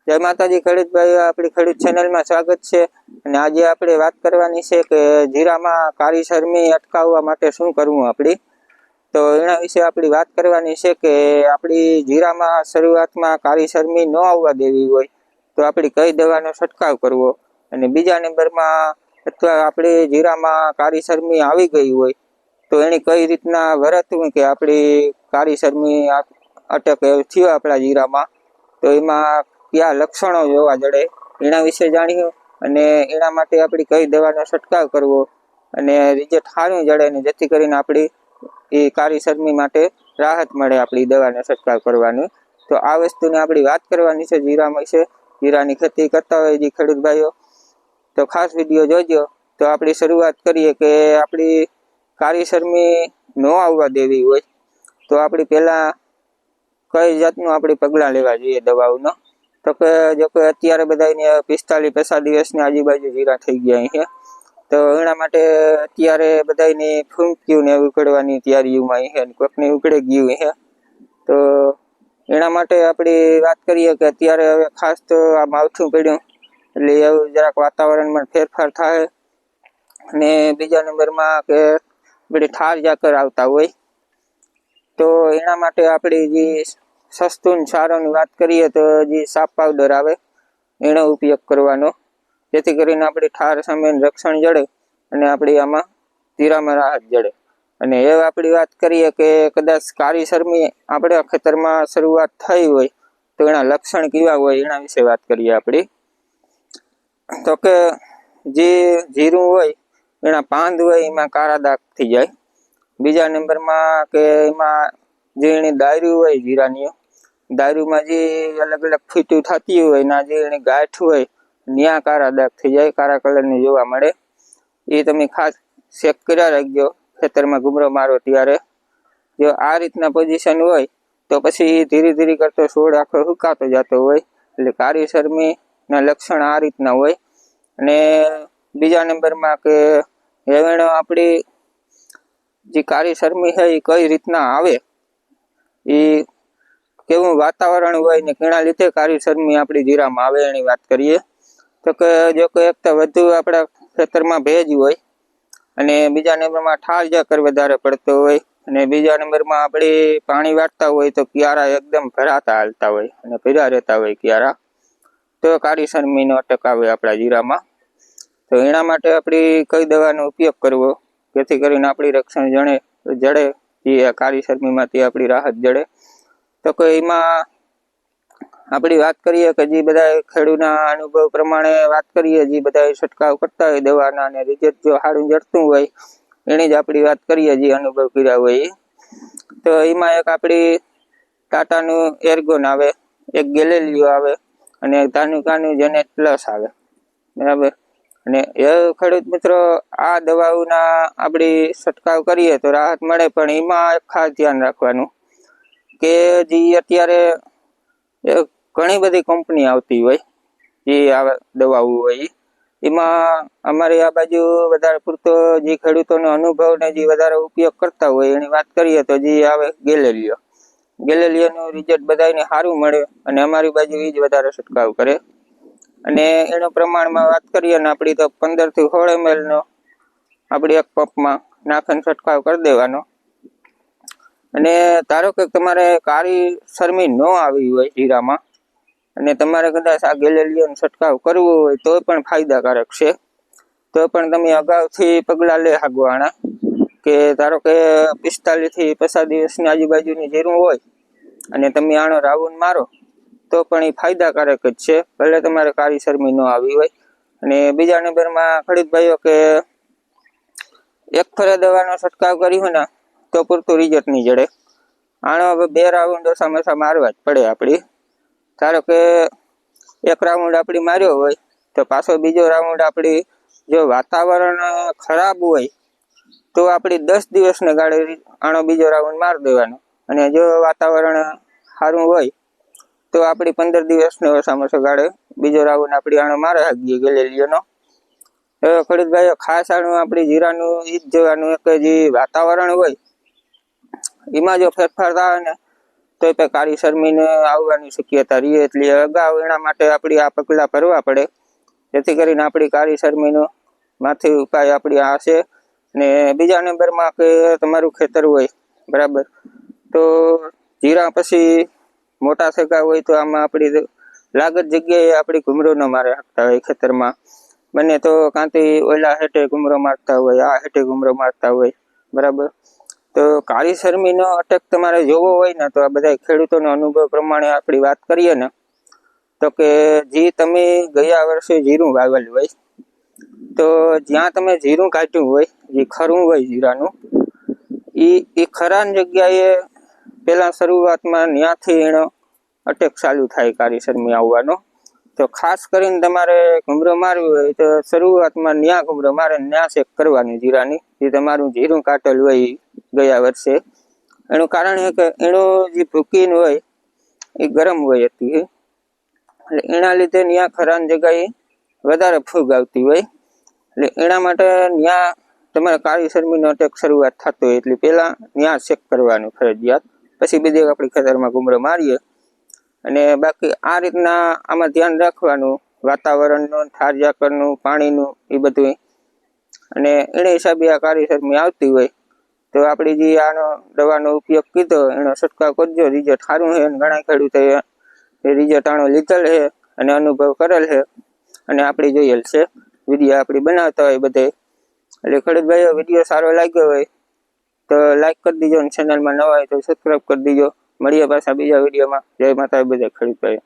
જય માતાજી ખેડૂત ભાઈ, આપણી ખેડૂત ચેનલમાં સ્વાગત છે। અને આજે આપણે વાત કરવાની છે કે જીરામાં કાળી શરમી અટકાવવા માટે શું કરવું આપણી। તો એના વિશે આપણી વાત કરવાની છે કે આપણી જીરામાં શરૂઆતમાં કાળી શરમી ન આવવા દેવી હોય તો આપણી કઈ દવાનો છંટકાવ કરવો, અને બીજા નંબરમાં અથવા આપણી જીરામાં કાળી શરમી આવી ગઈ હોય તો એની કઈ રીતના વર્તવું કે આપણી કાળી શરમી અટકે થયો આપણા જીરામાં, તો એમાં કયા લક્ષણો જોવા જડે એના વિશે જાણ્યું, અને એના માટે આપણી કઈ દવાનો છંટકાવ કરવો અને રિઝલ્ટ સારું જડે ને જેથી કરીને આપણી એ કાળી શરમી માટે રાહત મળે આપણી દવાનો છંટકાવ કરવાની। તો આ વસ્તુની આપણી વાત કરવાની છે જીરામાં છે। જીરાની ખેતી કરતા હોય જે ખેડૂત ભાઈઓ તો ખાસ વિડીયો જોજો। તો આપણી શરૂઆત કરીએ કે આપણી કાળી શરમી ન આવવા દેવી હોય તો આપણી પહેલા કઈ જાતનું આપણે પગલાં લેવા જોઈએ દવાઓનો। તો કે જો કે અત્યારે બધાને 45-50 દિવસની આજુબાજુ જીરા થઈ ગયા છે, તો એના માટે અત્યારે બધાની ફૂંક્યું ને ઉકળવાની તૈયારીઓમાં છે, કોકને ઉકળી ગયું છે। તો એના માટે આપણી વાત કરીએ કે અત્યારે હવે ખાસ તો આ માવઠું પડ્યું એટલે એવું જરાક વાતાવરણમાં ફેરફાર થાય, અને બીજા નંબરમાં કે બધી ઠાર ઝાકર આવતા હોય તો એના માટે આપણી જે સસ્તું સારોની વાત કરીએ તો જે સાપ પાવડર આવે એનો ઉપયોગ કરવાનો, જેથી કરીને આપણી ઠાર સામે રક્ષણ જડે અને આપણી આમાં જીરામાં રાહત જડે। અને એ આપણી વાત કરીએ કે કદાચ કાળી શરમી આપણા ખેતરમાં શરૂઆત થઈ હોય તો એના લક્ષણ કેવા હોય એના વિશે વાત કરીએ આપણી। તો કે જે જીરું હોય એના પાંદ હોય એમાં કાળા દાગ થઈ જાય। બીજા નંબરમાં કે એમાં જે એની દાયરું હોય જીરાની દારૂમાં જે અલગ અલગ ફીટું થતી હોય ના જે એની ગાંઠ હોય ત્યાં કાળા દાગ થઈ જાય, કાળા કલરની જોવા મળે। એ તમે ખાસ ચેક કર્યા રાખજો ખેતરમાં ગુમરો મારો ત્યારે। જો આ રીતના પોઝિશન હોય તો પછી ધીરે ધીરે કરતો છોડ આખો સુકાતો જતો હોય, એટલે કાળી શરમીના લક્ષણ આ રીતના હોય। અને બીજા નંબરમાં કે વેવણો આપણી જે કાળી શરમી છે એ કઈ રીતના આવે, એ કેવું વાતાવરણ હોય ને કેના લીધે કાળી શરમી આપણી જીરામાં આવે એની વાત કરીએ। તો કે જો કે એક તો વધુ આપણા ખેતરમાં ભેજ હોય, અને બીજા નંબરમાં ઠાર ઝાકર વધારે પડતો હોય, અને બીજા નંબરમાં આપણે પાણી વાળતા હોય તો ક્યારા એકદમ ભરાતા હાલતા હોય અને ભર્યા રહેતા હોય ક્યારા, તો કાળી શરમીનો અટક આવે આપણા જીરામાં। તો એના માટે આપણી કઈ દવાનો ઉપયોગ કરવો જેથી કરીને આપણી રક્ષણ જડે એ કાળી શરમીમાંથી આપણી રાહત જડે। તો કે એમાં આપણી વાત કરીએ કે જે બધા ખેડૂતના અનુભવ પ્રમાણે વાત કરીએ, જે બધા છંટકાવ કરતા હોય દવાના અને રિઝલ્ટ જો સારું જડતું હોય એની જ આપણી વાત કરીએ જે અનુભવ કર્યા હોય એ। તો એમાં એક આપણી ટાટાનું એર્ગોન આવે, એક ગેલેલિયો આવે અને એક ધાનુકાનું જેનેટ પ્લસ આવે, બરાબર। અને એ ખેડૂત મિત્રો આ દવાઓના આપણી છંટકાવ કરીએ તો રાહત મળે, પણ એમાં ખાસ ધ્યાન રાખવાનું કે જે અત્યારે ઘણી બધી કંપની આવતી હોય જે આ દવાઓ હોય એમાં અમારી આ બાજુ વધારે પૂરતો જે ખેડૂતોનો અનુભવ ને જે વધારે ઉપયોગ કરતા હોય એની વાત કરીએ તો જે આવે ગેલેલિયોનું રિઝલ્ટ બધાને સારું મળે, અને અમારી બાજુ એ જ વધારે છંટકાવ કરે। અને એનું પ્રમાણમાં વાત કરીએ ને આપણી તો 15 થી 16 ml નો આપણી એક પંપમાં નાખીને છંટકાવ કરી દેવાનો। અને ધારો કે તમારે કાળી શરમી ન આવી હોય જીરામાં અને તમારે કદાચ આ ગેલેલિયોનો છંટકાવ કરવો હોય તો પણ ફાયદાકારક છે, તો પણ તમે અગાઉથી પગલાં લઈ શકવાના કે ધારો કે 45 થી 50 દિવસની આજુબાજુની જીરું હોય અને તમે આનો રાઉન્ડ મારો તો પણ એ ફાયદાકારક જ છે, ભલે તમારે કાળી શરમી ન આવી હોય। અને બીજા નંબરમાં ખેડૂત ભાઈઓ કે એક ફરે દવાનો છંટકાવ કર્યો ને તો પૂરતું રિઝલ્ટ નહીં જડે, આનો 2 રાઉન્ડ ઓછામાં ઓછા મારવા જ પડે આપણી। ધારો કે એક રાઉન્ડ આપણી માર્યો હોય તો પાછો બીજો રાઉન્ડ આપણી જો વાતાવરણ ખરાબ હોય તો આપણી 10 દિવસને ગાળે આનો બીજો રાઉન્ડ મારી દેવાનો, અને જો વાતાવરણ સારું હોય તો આપણી 15 દિવસને ઓછામાં ઓછા ગાળે બીજો રાઉન્ડ આપણી આનો મારે શકીએ ગેલેલિયોનો। ખેડૂત ભાઈઓ ખાસ આનું આપણી જીરાનું એ જ જોવાનું કે જે વાતાવરણ હોય એમાં જો ફેરફાર થાય ને તોય પણ કાળી શરમીને આવવાની શક્યતા રહે, એટલે અગાઉ એના માટે આપણી આ પગલાં ભરવા પડે, જેથી કરીને આપણી કાળી શરમીનો માથી ઉપાય આપણી આ છે. ને બીજા નંબરમાં કે તમારું ખેતર હોય બરાબર, તો જીરા પછી મોટા થતા હોય તો આમાં આપણી લાગત જગ્યાએ આપણી ઘૂમરો ન મારે શકતા હોય ખેતરમાં, બને તો કાંથી ઓલા હેઠે ઘૂમરો મારતા હોય, આ હેઠે ઘૂમરો મારતા હોય બરાબર. તો કાળી શરમીનો અટેક તમારે જોવો હોય ને તો આ બધા ખેડૂતોનો અનુભવ પ્રમાણે આપણી વાત કરીએ ને તો કે જે તમે ગયા વર્ષે જીરું વાવેલું હોય, તો જ્યાં તમે જીરું કાઢ્યું હોય, જે ખરું હોય જીરાનું, એ ખરાની જગ્યાએ પેલા શરૂઆતમાં ત્યાંથી એનો અટેક ચાલુ થાય કાળી શરમી આવવાનો. તો ખાસ કરીને તમારે ઘૂમરો મારવું હોય તો શરૂઆતમાં ન્યા ઘૂમરો મારે ન્યા ચેક કરવાની જીરાની, જે તમારું જીરું કાઢેલું હોય ગયા વર્ષે. એનું કારણ એ કે એનું જે ભૂકીન હોય એ ગરમ હોય હતી, એટલે એના લીધે ત્યાં ખરાની જગ્યાએ વધારે ફૂગ આવતી હોય, એટલે એના માટે ત્યાં તમારે કાળી શરમીનો અટેક શરૂઆત થતો હોય એટલે પહેલાં ત્યાં ચેક કરવાનું ફરજિયાત, પછી બીજે આપણે ખેતરમાં ઘૂમરો મારીએ. અને બાકી આ રીતના આમાં ધ્યાન રાખવાનું વાતાવરણનું, ઠાર ઝાકળનું, પાણીનું એ બધું. અને એને હિસાબે આ કાળી શરમી આવતી હોય તો આપણે જે આનો દવાનો ઉપયોગ કીધો એનો છંટકાવ કરજો. રિઝલ્ટ સારું છે અને ઘણા ખેડૂતોએ એ રિઝલ્ટ આનો લીધેલ છે અને અનુભવ કરેલ છે અને આપણે જોયેલ છે, વિડીયો આપણે બનાવતા હોય બધે. એટલે ખેડૂત ભાઈઓ વિડીયો સારો લાગ્યો હોય તો લાઈક કરી દીજો અને ચેનલમાં નવા હોય તો સબસ્ક્રાઈબ કરી દીજો. મળીએ પાછા બીજા વિડીયોમાં. જય માતા બધા ખેડૂત ભાઈઓ.